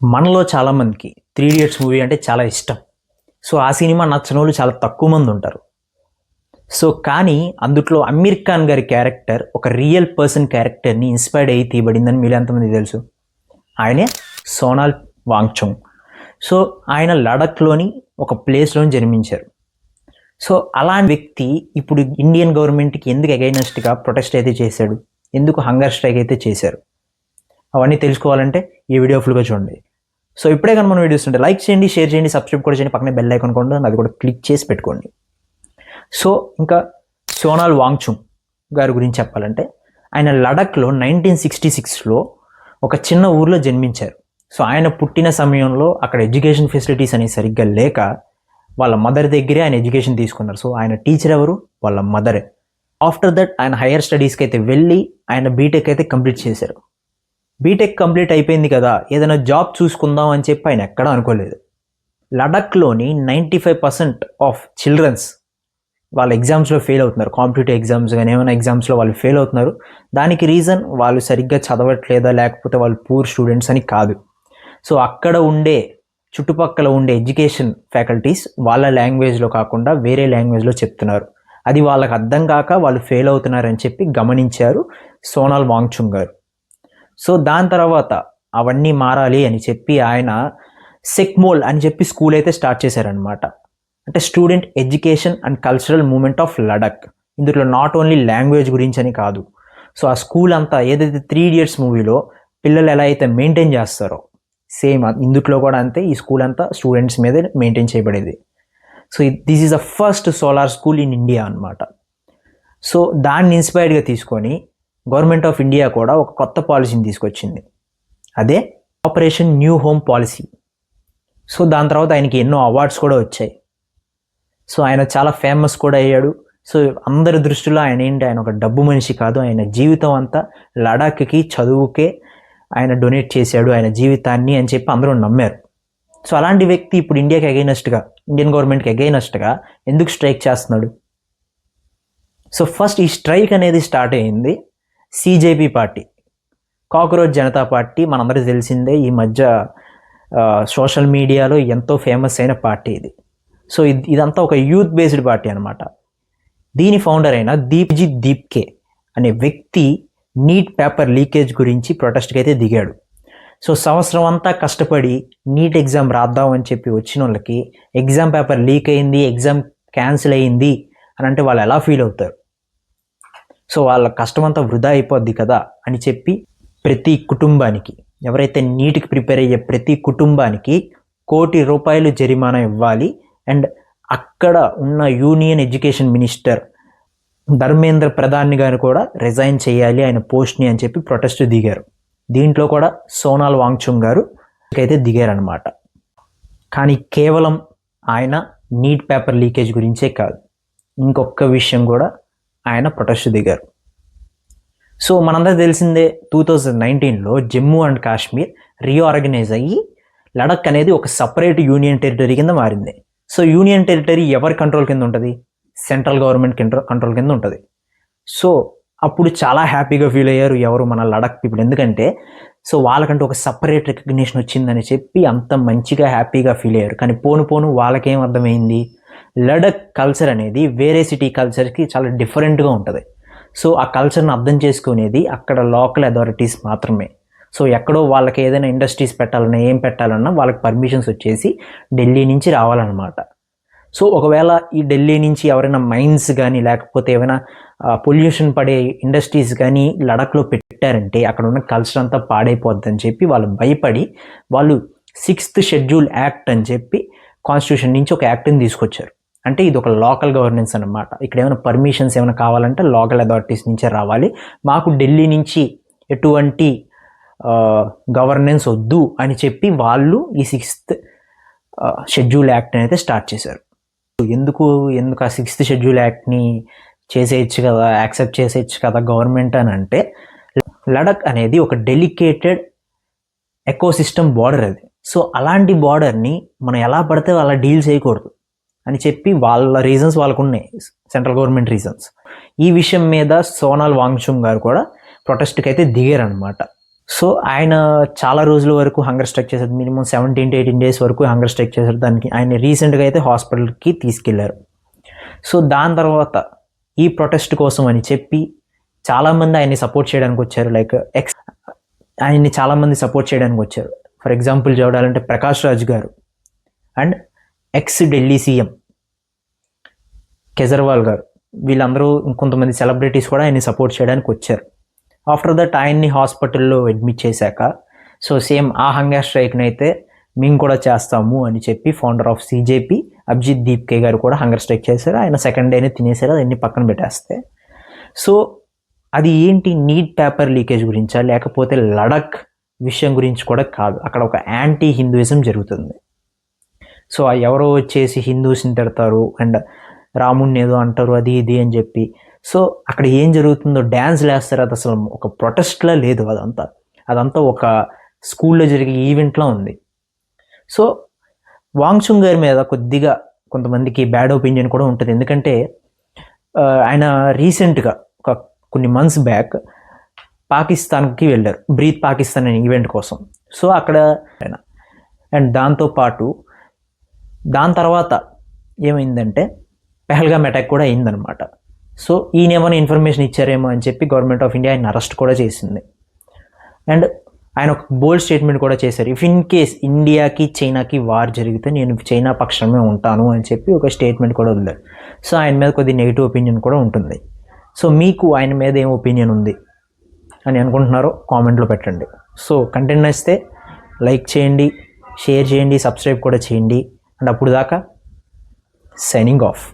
మనలో చాలామందికి 'three idiots' movie అంటే చాలా ఇష్టం. సో, ఆ సినిమా నచ్చనోళ్ళు చాలా తక్కువ మంది ఉంటారు. సో, కానీ అందుట్లో అమీర్ ఖాన్ గారి క్యారెక్టర్ ఒక రియల్ పర్సన్ క్యారెక్టర్‌ని ఇన్‌స్పైర్డ్ అయ్యి తీయబడిందని మీలో ఎంతమందికి తెలుసు? ఆయనే సోనాల్ వాంగ్‌చుక్. సో, ఆయన లడఖ్‌లోని ఒక ప్లేస్‌లోని జన్మించారు. సో, అలాంటి వ్యక్తి ఇప్పుడు ఇండియన్ గవర్నమెంట్‌కి ఎందుకు అగైనెస్ట్‌గా ప్రొటెస్ట్ అయితే చేశాడు? ఎందుకు హంగర్ స్ట్రైక్ అయితే చేశారు? అవన్నీ తెలుసుకోవాలంటే ఈ వీడియో ఫుల్‌గా చూడండి. సో ఇప్పుడే కానీ మనం వీడియోస్ ఉంటే లైక్ చేయండి, షేర్ చేయండి, సబ్స్క్రైబ్ కూడా చేయండి, పక్కనే బెల్ ఐకాన్ కూడా అది కూడా క్లిక్ చేసి పెట్టుకోండి. సో ఇంకా సోనాల్ వాంగ్‌చుక్ గారి గురించి చెప్పాలంటే ఆయన లడఖ్లో 1966లో ఒక చిన్న ఊర్లో జన్మించారు. సో ఆయన పుట్టిన సమయంలో అక్కడ ఎడ్యుకేషన్ ఫెసిలిటీస్ అనేవి సరిగ్గా లేక వాళ్ళ మదర్ దగ్గరే ఆయన ఎడ్యుకేషన్ తీసుకున్నారు. సో ఆయన టీచర్ ఎవరు? వాళ్ళ మదరే. ఆఫ్టర్ దట్ ఆయన హైయర్ స్టడీస్కి అయితే వెళ్ళి ఆయన బీటెక్ అయితే కంప్లీట్ చేశారు. బీటెక్ కంప్లీట్ అయిపోయింది కదా, ఏదైనా జాబ్ చూసుకుందాం అని చెప్పి ఆయన ఎక్కడా అనుకోలేదు. లడఖ్లోని 95% ఆఫ్ చిల్డ్రన్స్ వాళ్ళ ఎగ్జామ్స్లో ఫెయిల్ అవుతున్నారు. కాంపిటేటివ్ ఎగ్జామ్స్ కానీ ఏమైనా ఎగ్జామ్స్లో వాళ్ళు ఫెయిల్ అవుతున్నారు. దానికి రీజన్ వాళ్ళు సరిగ్గా చదవట్లేదా లేకపోతే వాళ్ళు పూర్ స్టూడెంట్స్ అని కాదు. సో అక్కడ ఉండే చుట్టుపక్కల ఉండే ఎడ్యుకేషన్ ఫ్యాకల్టీస్ వాళ్ళ లాంగ్వేజ్లో కాకుండా వేరే లాంగ్వేజ్లో చెప్తున్నారు. అది వాళ్ళకి అర్థం కాక వాళ్ళు ఫెయిల్ అవుతున్నారని చెప్పి గమనించారు సోనాల్ వాంగ్‌చుక్ గారు. సో దాని తర్వాత అవన్నీ మారాలి అని చెప్పి ఆయన సెక్మోల్ అని చెప్పి స్కూల్ అయితే స్టార్ట్ చేశారనమాట. అంటే student education and cultural movement of Ladakh. ఇందులో నాట్ ఓన్లీ లాంగ్వేజ్ గురించి అని కాదు. సో ఆ స్కూల్ అంతా ఏదైతే 3 ఇడియట్స్ మూవీలో పిల్లలు ఎలా అయితే మెయింటైన్ చేస్తారో సేమ్ ఇందులో కూడా అంతే. ఈ స్కూల్ అంతా స్టూడెంట్స్ మీదే మెయింటైన్ చేయబడేది. So this is the first solar school in India అనమాట. సో దాన్ని ఇన్స్పైర్డ్గా తీసుకొని గవర్నమెంట్ ఆఫ్ ఇండియా కూడా ఒక కొత్త పాలసీని తీసుకొచ్చింది. అదే operation new home policy. So దాని తర్వాత ఆయనకి ఎన్నో అవార్డ్స్ కూడా వచ్చాయి. సో ఆయన చాలా ఫేమస్ కూడా అయ్యాడు. సో అందరి దృష్టిలో ఆయన ఒక డబ్బు మనిషి కాదు. ఆయన జీవితం అంతా లడాఖ్కి చదువుకే ఆయన డొనేట్ చేశాడు ఆయన జీవితాన్ని అని చెప్పి అందరూ నమ్మారు. సో అలాంటి వ్యక్తి ఇప్పుడు ఇండియాకి అగైనెస్ట్గా, ఇండియన్ గవర్నమెంట్కి అగైనెస్ట్గా ఎందుకు స్ట్రైక్ చేస్తున్నాడు? సో ఫస్ట్ ఈ స్ట్రైక్ అనేది స్టార్ట్ అయ్యింది సిజేపీ పార్టీ, కాక్రోచ్ జనతా పార్టీ. మనందరికీ తెలిసిందే, ఈ మధ్య సోషల్ మీడియాలో ఎంతో ఫేమస్ అయిన పార్టీ ఇది. సో ఇదంతా ఒక యూత్ బేస్డ్ పార్టీ అనమాట. దీని ఫౌండర్ అయిన దీప్జిత్ దీప్కే అనే వ్యక్తి నీట్ పేపర్ లీకేజ్ గురించి ప్రొటెస్ట్కి అయితే దిగాడు. సో సంవత్సరం అంతా కష్టపడి నీట్ ఎగ్జామ్ రాద్దాం అని చెప్పి వచ్చిన వాళ్ళకి ఎగ్జామ్ పేపర్ లీక్ అయింది, ఎగ్జామ్ క్యాన్సిల్ అయ్యింది అని అంటే వాళ్ళు ఎలా ఫీల్ అవుతారు? సో వాళ్ళ కష్టం అంతా వృధా అయిపోద్ది కదా అని చెప్పి ప్రతి కుటుంబానికి, ఎవరైతే నీట్కి ప్రిపేర్ అయ్యే ప్రతి కుటుంబానికి ₹1 కోటి జరిమానా ఇవ్వాలి. అండ్ అక్కడ ఉన్న union education minister Dharmendra Pradhan గారు కూడా రిజైన్ చేయాలి ఆయన పోస్ట్ని అని చెప్పి ప్రొటెస్ట్ దిగారు. దీంట్లో కూడా సోనాల్ వాంగ్‌చుక్ గారు అయితే దిగారనమాట. కానీ కేవలం ఆయన నీట్ పేపర్ లీకేజ్ గురించే కాదు, ఇంకొక విషయం కూడా ఆయన ప్రొటెస్ట్ దిగారు. సో మనందరికీ తెలిసిందే 2019లో జమ్మూ అండ్ కాశ్మీర్ రీఆర్గనైజ్ అయ్యి లడఖ్ అనేది ఒక సపరేట్ యూనియన్ టెరిటరీ కింద మారింది. సో యూనియన్ టెరిటరీ ఎవరి కంట్రోల్ కింద ఉంటుంది? సెంట్రల్ గవర్నమెంట్ కంట్రోల్ కింద ఉంటుంది. సో అప్పుడు చాలా హ్యాపీగా ఫీల్ అయ్యారు ఎవరు? మన లడఖ్ పీపుల్. ఎందుకంటే సో వాళ్ళకంటే ఒక సపరేట్ రికగ్నిషన్ వచ్చిందని చెప్పి అంత మంచిగా హ్యాపీగా ఫీల్ అయ్యారు. కానీ పోను పోను వాళ్ళకేం అర్థమైంది? లడఖ్ కల్చర్ అనేది వేరే సిటీ కల్చర్కి చాలా డిఫరెంట్గా ఉంటుంది. సో ఆ కల్చర్ని అర్థం చేసుకునేది అక్కడ లోకల్ అథారిటీస్ మాత్రమే. సో ఎక్కడో వాళ్ళకి ఏదైనా ఇండస్ట్రీస్ పెట్టాలన్నా ఏం పెట్టాలన్నా వాళ్ళకి పర్మిషన్స్ వచ్చేసి ఢిల్లీ నుంచి రావాలన్నమాట. సో ఒకవేళ ఈ ఢిల్లీ నుంచి ఎవరైనా మైన్స్ కానీ లేకపోతే ఏమైనా పొల్యూషన్ పడే ఇండస్ట్రీస్ కానీ లడఖ్లో పెట్టారంటే అక్కడ ఉన్న కల్చర్ అంతా పాడైపోద్దని చెప్పి వాళ్ళు భయపడి వాళ్ళు 6th షెడ్యూల్ యాక్ట్ అని చెప్పి కాన్స్టిట్యూషన్ నుంచి ఒక యాక్ట్ని తీసుకొచ్చారు. అంటే ఇది ఒక లోకల్ గవర్నెన్స్ అనమాట. ఇక్కడ ఏమైనా పర్మిషన్స్ ఏమైనా కావాలంటే లోకల్ అథారిటీస్ నుంచే రావాలి, మాకు ఢిల్లీ నుంచి ఎటువంటి గవర్నెన్స్ వద్దు అని చెప్పి వాళ్ళు ఈ 6th షెడ్యూల్ యాక్ట్ని అయితే స్టార్ట్ చేశారు. ఎందుకు ఆ 6th షెడ్యూల్ యాక్ట్ని చేసేయచ్చు కదా, యాక్సెప్ట్ చేసేయచ్చు కదా గవర్నమెంట్ అని అంటే, లడఖ్ అనేది ఒక డెలికేటెడ్ ఎకోసిస్టమ్ బార్డర్ అది. సో అలాంటి బార్డర్ని మనం ఎలా పడితే అలా డీల్ చేయకూడదు అని చెప్పి వాళ్ళ రీజన్స్ వాళ్ళకు ఉన్నాయి, సెంట్రల్ గవర్నమెంట్ రీజన్స్. ఈ విషయం మీద సోనాల్ వాంగ్‌చుక్ గారు కూడా ప్రొటెస్ట్కి అయితే దిగారనమాట. సో ఆయన చాలా రోజుల వరకు హంగర్ స్ట్రైక్ చేశారు, మినిమం 17 to 18 days వరకు హంగర్ స్ట్రైక్ చేశారు. దానికి ఆయన రీసెంట్గా అయితే హాస్పిటల్కి తీసుకెళ్లారు. సో దాని తర్వాత ఈ ప్రొటెస్ట్ కోసం అని చెప్పి చాలామంది ఆయన్ని సపోర్ట్ చేయడానికి వచ్చారు. లైక్ ఆయన్ని చాలామంది సపోర్ట్ చేయడానికి వచ్చారు. ఫర్ ఎగ్జాంపుల్ చూడాలంటే ప్రకాష్ రాజ్ గారు అండ్ ఢిల్లీ సీఎం కేజ్రీవాల్ గారు, వీళ్ళందరూ ఇంకొంతమంది సెలబ్రిటీస్ కూడా ఆయన్ని సపోర్ట్ చేయడానికి వచ్చారు. ఆఫ్టర్ దట్ ఆయన్ని హాస్పిటల్లో అడ్మిట్ చేశాక సో సేమ్ ఆ హంగర్ స్ట్రైక్ని అయితే మేము కూడా చేస్తాము అని చెప్పి founder of CJP Abhijit Dipke garu కూడా హంగర్ స్ట్రైక్ చేశారు. ఆయన సెకండ్ డేనే తినేశారు, అన్ని పక్కన పెట్టేస్తే. సో అది ఏంటి, నీట్ పేపర్ లీకేజ్ గురించా లేకపోతే లడక్ విషయం గురించి కూడా కాదు, అక్కడ ఒక యాంటీ హిందూయిజం జరుగుతుంది. సో ఎవరో వచ్చేసి హిందూస్ని తిడతారు అండ్ రాముడిని ఏదో అంటారు అది ఇది అని చెప్పి. సో అక్కడ ఏం జరుగుతుందో డ్యాన్స్లు వేస్తారు, అది అసలు ఒక ప్రొటెస్ట్లా లేదు, అదంతా ఒక స్కూల్లో జరిగే ఈవెంట్లా ఉంది. సో వాంగ్చుంగ్ గారి మీద కొద్దిగా కొంతమందికి బ్యాడ్ ఒపీనియన్ కూడా ఉంటుంది. ఎందుకంటే ఆయన రీసెంట్గా ఒక కొన్ని మంత్స్ బ్యాక్ పాకిస్తాన్కి వెళ్ళారు, బ్రీత్ పాకిస్తాన్ అనే ఈవెంట్ కోసం. సో అక్కడ అండ్ దాని తర్వాత ఏమైందంటే పెహల్గామ్ అటాక్ కూడా అయిందనమాట. సో ఈయన ఏమైనా ఇన్ఫర్మేషన్ ఇచ్చారేమో అని చెప్పి గవర్నమెంట్ ఆఫ్ ఇండియా ఆయన అరెస్ట్ కూడా చేసింది. అండ్ ఆయన ఒక బోల్డ్ స్టేట్మెంట్ కూడా చేశారు, ఇఫ్ ఇన్ కేస్ ఇండియాకి చైనాకి వార్ జరిగితే నేను చైనా పక్షమే ఉంటాను అని చెప్పి ఒక స్టేట్మెంట్ కూడా వదిలారు. సో ఆయన మీద కొద్ది నెగిటివ్ ఒపీనియన్ కూడా ఉంటుంది. సో మీకు ఆయన మీద ఏం ఒపీనియన్ ఉంది అని అనుకుంటున్నారో కామెంట్లో పెట్టండి. సో కంటెంట్ నచ్చితే లైక్ చేయండి, షేర్ చేయండి, సబ్స్క్రైబ్ కూడా చేయండి. అండ్ అప్పుడు దాకా సైనింగ్ ఆఫ్.